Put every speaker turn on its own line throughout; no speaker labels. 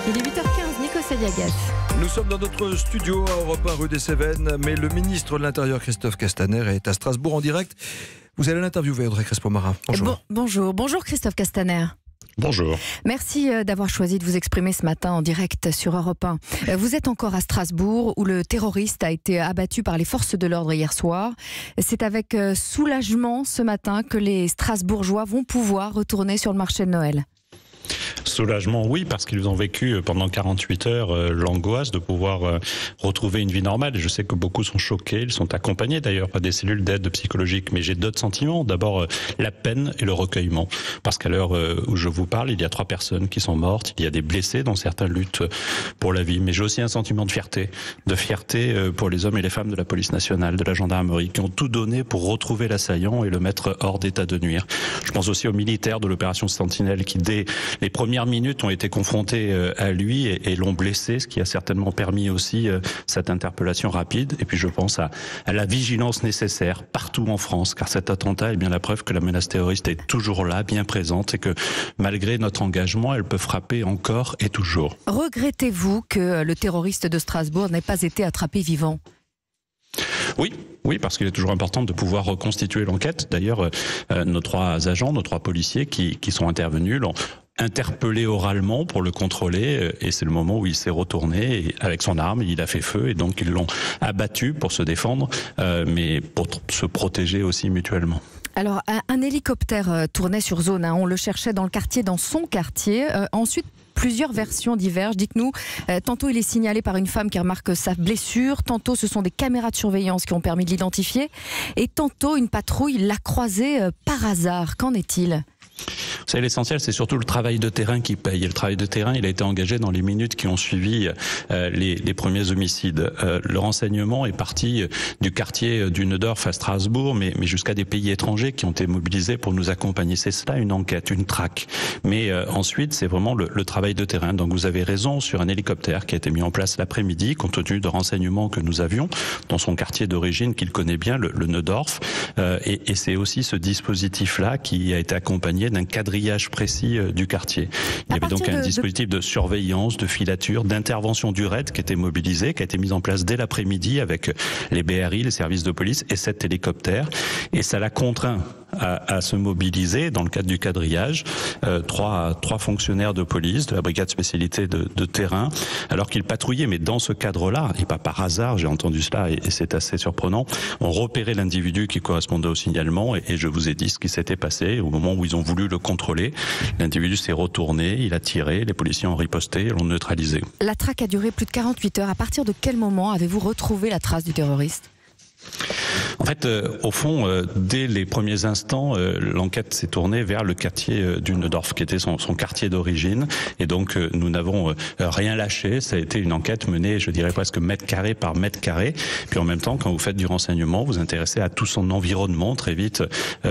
Il est 8h15, Nico Saliagas.
Nous sommes dans notre studio à Europe 1 rue des Cévennes, mais le ministre de l'Intérieur Christophe Castaner est à Strasbourg en direct. Vous allez l'interviewer, Audrey Crespo-Mara. Bonjour.
Bonjour Christophe Castaner.
Bonjour.
Merci d'avoir choisi de vous exprimer ce matin en direct sur Europe 1. Vous êtes encore à Strasbourg où le terroriste a été abattu par les forces de l'ordre hier soir. C'est avec soulagement ce matin que les Strasbourgeois vont pouvoir retourner sur le marché de Noël.
Soulagement, oui, parce qu'ils ont vécu pendant 48 heures l'angoisse de pouvoir retrouver une vie normale. Et je sais que beaucoup sont choqués, ils sont accompagnés d'ailleurs par des cellules d'aide psychologique. Mais j'ai d'autres sentiments. D'abord, la peine et le recueillement. Parce qu'à l'heure où je vous parle, il y a 3 personnes qui sont mortes, il y a des blessés dont certains luttent pour la vie. Mais j'ai aussi un sentiment de fierté pour les hommes et les femmes de la police nationale, de la gendarmerie, qui ont tout donné pour retrouver l'assaillant et le mettre hors d'état de nuire. Je pense aussi aux militaires de l'opération Sentinelle qui, dès les premières minutes, ont été confrontés à lui et l'ont blessé, ce qui a certainement permis aussi cette interpellation rapide. Et puis je pense à la vigilance nécessaire partout en France, car cet attentat est bien la preuve que la menace terroriste est toujours là, bien présente, et que malgré notre engagement, elle peut frapper encore et toujours.
Regrettez-vous que le terroriste de Strasbourg n'ait pas été attrapé vivant ?
Oui, parce qu'il est toujours important de pouvoir reconstituer l'enquête. D'ailleurs, nos 3 agents, nos 3 policiers qui sont intervenus l'ont interpellé oralement pour le contrôler, et c'est le moment où il s'est retourné et avec son arme, il a fait feu, et donc ils l'ont abattu pour se défendre, mais pour se protéger aussi mutuellement.
Alors, un hélicoptère tournait sur zone, on le cherchait dans son quartier. Ensuite, plusieurs versions divergent. Dites-nous, tantôt il est signalé par une femme qui remarque sa blessure, tantôt ce sont des caméras de surveillance qui ont permis de l'identifier, et tantôt une patrouille l'a croisé par hasard. Qu'en est-il ?
Vous savez, l'essentiel, c'est surtout le travail de terrain qui paye. Et le travail de terrain, il a été engagé dans les minutes qui ont suivi les premiers homicides. Le renseignement est parti du quartier du Neudorf à Strasbourg, mais jusqu'à des pays étrangers qui ont été mobilisés pour nous accompagner. C'est cela, une enquête, une traque. Mais ensuite, c'est vraiment le travail de terrain. Donc vous avez raison sur un hélicoptère qui a été mis en place l'après-midi, compte tenu de renseignements que nous avions dans son quartier d'origine qu'il connaît bien, le Neudorf. Et c'est aussi ce dispositif-là qui a été accompagné d'un quadrillage précis du quartier. Il y avait donc un dispositif de surveillance, de filature, d'intervention du RAID qui était mobilisé, qui a été mis en place dès l'après-midi avec les BRI, les services de police et cet hélicoptère. Et ça l'a contraint à se mobiliser dans le cadre du quadrillage, 3 fonctionnaires de police de la brigade spécialité de terrain, alors qu'ils patrouillaient, mais dans ce cadre-là, et pas par hasard, j'ai entendu cela et c'est assez surprenant, ont repéré l'individu qui correspondait au signalement et je vous ai dit ce qui s'était passé au moment où ils ont voulu le contrôler. L'individu s'est retourné, il a tiré, les policiers ont riposté et l'ont neutralisé.
La traque a duré plus de 48 heures. À partir de quel moment avez-vous retrouvé la trace du terroriste ?
En fait, au fond, dès les premiers instants, l'enquête s'est tournée vers le quartier du Neudorf, qui était son quartier d'origine. Et donc, nous n'avons rien lâché. Ça a été une enquête menée, je dirais presque mètre carré par mètre carré. Puis en même temps, quand vous faites du renseignement, vous vous intéressez à tout son environnement. Très vite,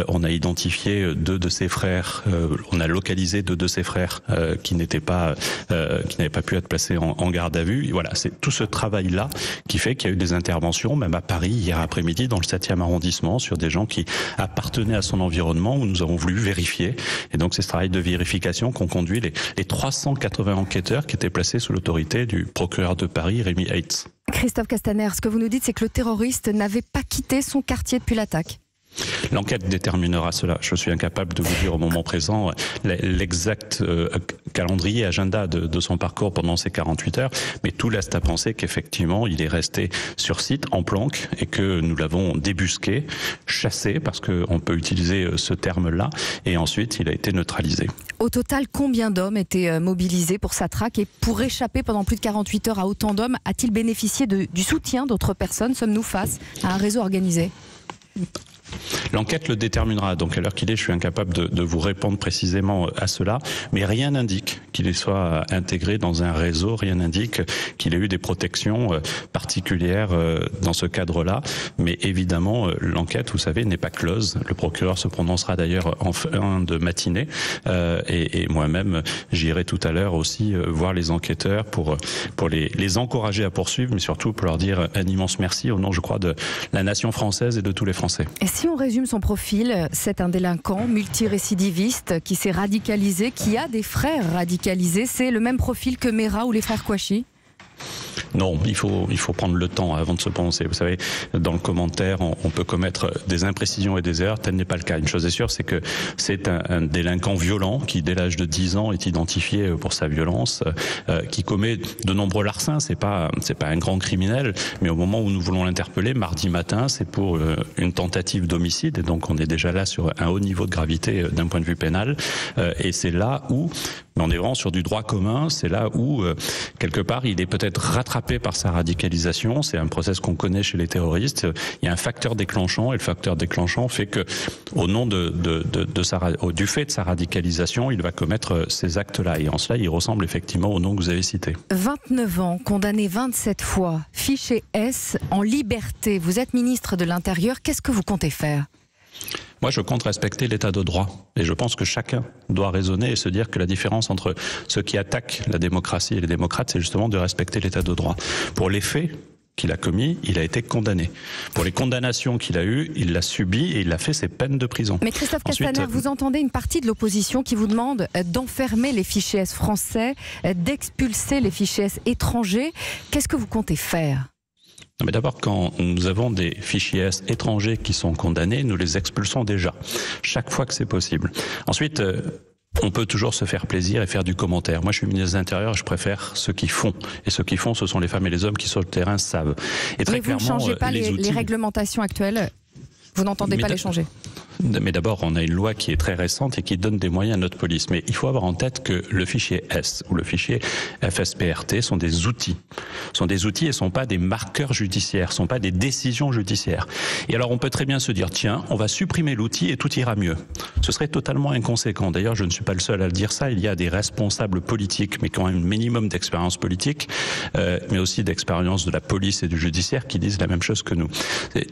on a identifié 2 de ses frères. On a localisé 2 de ses frères qui n'avaient pas pu être placés en garde à vue. Et voilà, c'est tout ce travail-là qui fait qu'il y a eu des interventions, même à Paris, hier après-midi, dans le 7e arrondissement, sur des gens qui appartenaient à son environnement, où nous avons voulu vérifier. Et donc c'est ce travail de vérification qu'ont conduit les 380 enquêteurs qui étaient placés sous l'autorité du procureur de Paris, Rémi Heitz.
Christophe Castaner, ce que vous nous dites, c'est que le terroriste n'avait pas quitté son quartier depuis l'attaque.
L'enquête déterminera cela. Je suis incapable de vous dire au moment présent l'exact calendrier, agenda de son parcours pendant ces 48 heures, mais tout laisse à penser qu'effectivement, il est resté sur site, en planque, et que nous l'avons débusqué, chassé, parce qu'on peut utiliser ce terme-là, et ensuite, il a été neutralisé.
Au total, combien d'hommes étaient mobilisés pour sa traque, et pour échapper pendant plus de 48 heures à autant d'hommes, a-t-il bénéficié du soutien d'autres personnes ? Sommes-nous face à un réseau organisé ?
L'enquête le déterminera. Donc à l'heure qu'il est, je suis incapable de vous répondre précisément à cela. Mais rien n'indique qu'il soit intégré dans un réseau. Rien n'indique qu'il ait eu des protections particulières dans ce cadre-là. Mais évidemment, l'enquête, vous savez, n'est pas close. Le procureur se prononcera d'ailleurs en fin de matinée. Et moi-même, j'irai tout à l'heure aussi voir les enquêteurs pour les encourager à poursuivre, mais surtout pour leur dire un immense merci au nom, je crois, de la nation française et de tous les Français.
Et si on résume son profil, c'est un délinquant multirécidiviste qui s'est radicalisé, qui a des frères radicalisés. radicalisés. C'est le même profil que Mera ou les frères Kouachi?
Non, il faut prendre le temps avant de se prononcer. Vous savez, dans le commentaire, on peut commettre des imprécisions et des erreurs. Tel n'est pas le cas. Une chose est sûre, c'est que c'est un délinquant violent qui, dès l'âge de 10 ans, est identifié pour sa violence, qui commet de nombreux larcins. C'est pas un grand criminel, mais au moment où nous voulons l'interpeller, mardi matin, c'est pour une tentative d'homicide. Et donc, on est déjà là sur un haut niveau de gravité d'un point de vue pénal. Et c'est là où, mais on est vraiment sur du droit commun, c'est là où, quelque part, il est peut-être rattrapé par sa radicalisation. C'est un process qu'on connaît chez les terroristes. Il y a un facteur déclenchant, et le facteur déclenchant fait que, au nom du fait de sa radicalisation, il va commettre ces actes-là. Et en cela, il ressemble effectivement au nom que vous avez cité.
29 ans, condamné 27 fois, fiché S, en liberté. Vous êtes ministre de l'Intérieur. Qu'est-ce que vous comptez faire ?
Moi, je compte respecter l'état de droit. Et je pense que chacun doit raisonner et se dire que la différence entre ceux qui attaquent la démocratie et les démocrates, c'est justement de respecter l'état de droit. Pour les faits qu'il a commis, il a été condamné. Pour les condamnations qu'il a eues, il l'a subi et il a fait ses peines de prison.
Mais Christophe Castaner, vous entendez une partie de l'opposition qui vous demande d'enfermer les fichiers S français, d'expulser les fichiers S étrangers. Qu'est-ce que vous comptez faire ?
Non, mais d'abord, quand nous avons des fichiers S étrangers qui sont condamnés, nous les expulsons déjà, chaque fois que c'est possible. Ensuite, on peut toujours se faire plaisir et faire du commentaire. Moi, je suis ministre de l'Intérieur, je préfère ceux qui font. Et ceux qui font, ce sont les femmes et les hommes qui, sur le terrain, savent. Et très clairement,
vous ne changez pas les réglementations actuelles ? Vous n'entendez pas les changer ?
Mais d'abord, on a une loi qui est très récente et qui donne des moyens à notre police. Mais il faut avoir en tête que le fichier S ou le fichier FSPRT sont des outils. Sont des outils et ne sont pas des marqueurs judiciaires, ne sont pas des décisions judiciaires. Et alors, on peut très bien se dire, tiens, on va supprimer l'outil et tout ira mieux. Ce serait totalement inconséquent. D'ailleurs, je ne suis pas le seul à le dire ça. Il y a des responsables politiques, mais qui ont un minimum d'expérience politique, mais aussi d'expérience de la police et du judiciaire, qui disent la même chose que nous.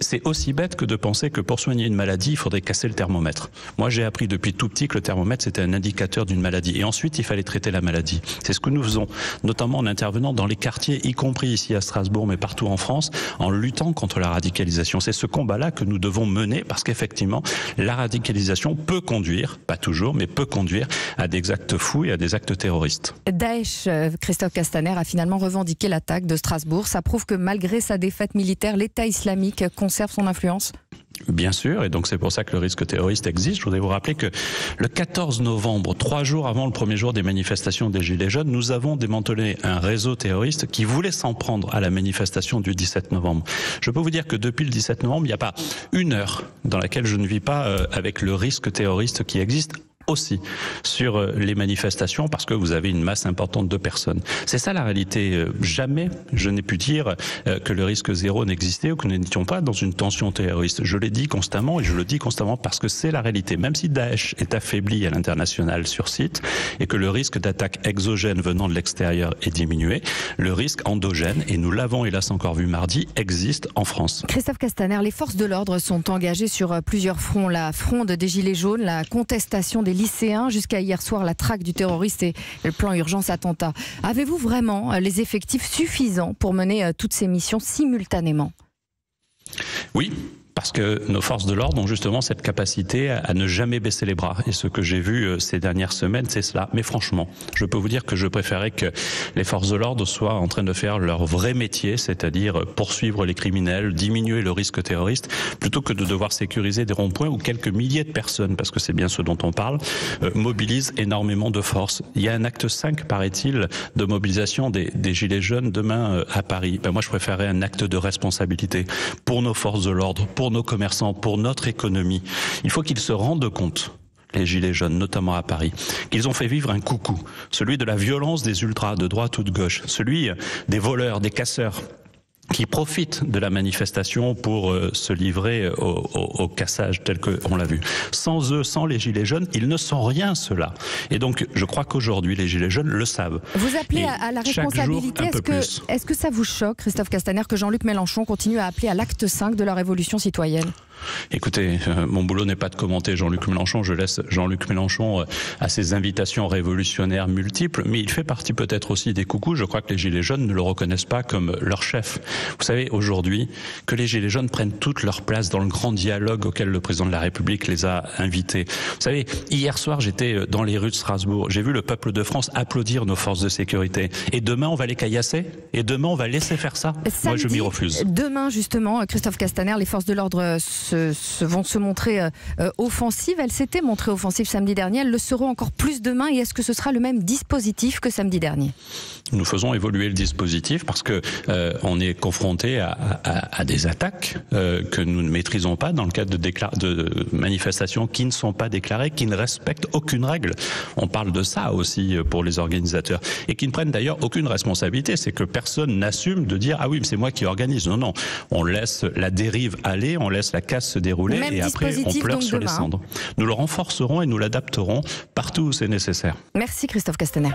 C'est aussi bête que de penser que pour soigner une maladie, il faudrait casser le thermomètre. Moi, j'ai appris depuis tout petit que le thermomètre, c'était un indicateur d'une maladie. Et ensuite, il fallait traiter la maladie. C'est ce que nous faisons, notamment en intervenant dans les quartiers, y compris ici à Strasbourg, mais partout en France, en luttant contre la radicalisation. C'est ce combat-là que nous devons mener, parce qu'effectivement, la radicalisation peut conduire, pas toujours, mais peut conduire à des actes fous et à des actes terroristes.
Daesh, Christophe Castaner, a finalement revendiqué l'attaque de Strasbourg. Ça prouve que malgré sa défaite militaire, l'État islamique conserve son influence ?
Bien sûr, et donc c'est pour ça que le risque terroriste existe. Je voudrais vous rappeler que le 14 novembre, 3 jours avant le premier jour des manifestations des Gilets jaunes, nous avons démantelé un réseau terroriste qui voulait s'en prendre à la manifestation du 17 novembre. Je peux vous dire que depuis le 17 novembre, il n'y a pas une heure dans laquelle je ne vis pas avec le risque terroriste qui existe aussi sur les manifestations, parce que vous avez une masse importante de personnes. C'est ça la réalité. Jamais je n'ai pu dire que le risque zéro n'existait ou que nous n'étions pas dans une tension terroriste. Je l'ai dit constamment et je le dis constamment parce que c'est la réalité. Même si Daesh est affaibli à l'international sur site et que le risque d'attaque exogène venant de l'extérieur est diminué, le risque endogène, et nous l'avons hélas encore vu mardi, existe en France.
Christophe Castaner, les forces de l'ordre sont engagées sur plusieurs fronts. La fronde des Gilets jaunes, la contestation des lycéens, jusqu'à hier soir la traque du terroriste et le plan urgence attentat. Avez-vous vraiment les effectifs suffisants pour mener toutes ces missions simultanément ?
Oui. Parce que nos forces de l'ordre ont justement cette capacité à ne jamais baisser les bras. Et ce que j'ai vu ces dernières semaines, c'est cela. Mais franchement, je peux vous dire que je préférais que les forces de l'ordre soient en train de faire leur vrai métier, c'est-à-dire poursuivre les criminels, diminuer le risque terroriste, plutôt que de devoir sécuriser des ronds-points où quelques milliers de personnes, parce que c'est bien ce dont on parle, mobilisent énormément de force. Il y a un acte 5, paraît-il, de mobilisation des Gilets jaunes demain à Paris. Moi, je préférerais un acte de responsabilité pour nos forces de l'ordre, pour nos commerçants, pour notre économie. Il faut qu'ils se rendent compte, les Gilets jaunes, notamment à Paris, qu'ils ont fait vivre un coucou, celui de la violence des ultras, de droite ou de gauche, celui des voleurs, des casseurs, qui profitent de la manifestation pour se livrer au cassage tel qu'on l'a vu. Sans eux, sans les Gilets jaunes, ils ne sont rien, ceux-là. Et donc, je crois qu'aujourd'hui, les Gilets jaunes le savent.
Vous appelez à la responsabilité. Est-ce que ça vous choque, Christophe Castaner, que Jean-Luc Mélenchon continue à appeler à l'acte 5 de la révolution citoyenne ?
Écoutez, mon boulot n'est pas de commenter Jean-Luc Mélenchon. Je laisse Jean-Luc Mélenchon à ses invitations révolutionnaires multiples, mais il fait partie peut-être aussi des coucous. Je crois que les Gilets jaunes ne le reconnaissent pas comme leur chef. Vous savez, aujourd'hui, que les Gilets jaunes prennent toute leur place dans le grand dialogue auquel le président de la République les a invités. Vous savez, hier soir, j'étais dans les rues de Strasbourg. J'ai vu le peuple de France applaudir nos forces de sécurité. Et demain, on va les caillasser? Et demain, on va laisser faire ça? Moi, je m'y refuse.
Demain, justement, Christophe Castaner, les forces de l'ordre vont se montrer offensives. Elles s'étaient montrées offensives samedi dernier. Elles le seront encore plus demain. Et est-ce que ce sera le même dispositif que samedi dernier?
Nous faisons évoluer le dispositif parce que on est confronté à des attaques que nous ne maîtrisons pas dans le cadre de manifestations qui ne sont pas déclarées, qui ne respectent aucune règle. On parle de ça aussi pour les organisateurs et qui ne prennent d'ailleurs aucune responsabilité. C'est que personne n'assume de dire « Ah oui, mais c'est moi qui organise ». Non, non. On laisse la dérive aller, on laisse la casse se dérouler et après on pleure sur les cendres. Nous le renforcerons et nous l'adapterons partout où c'est nécessaire.
Merci Christophe Castaner.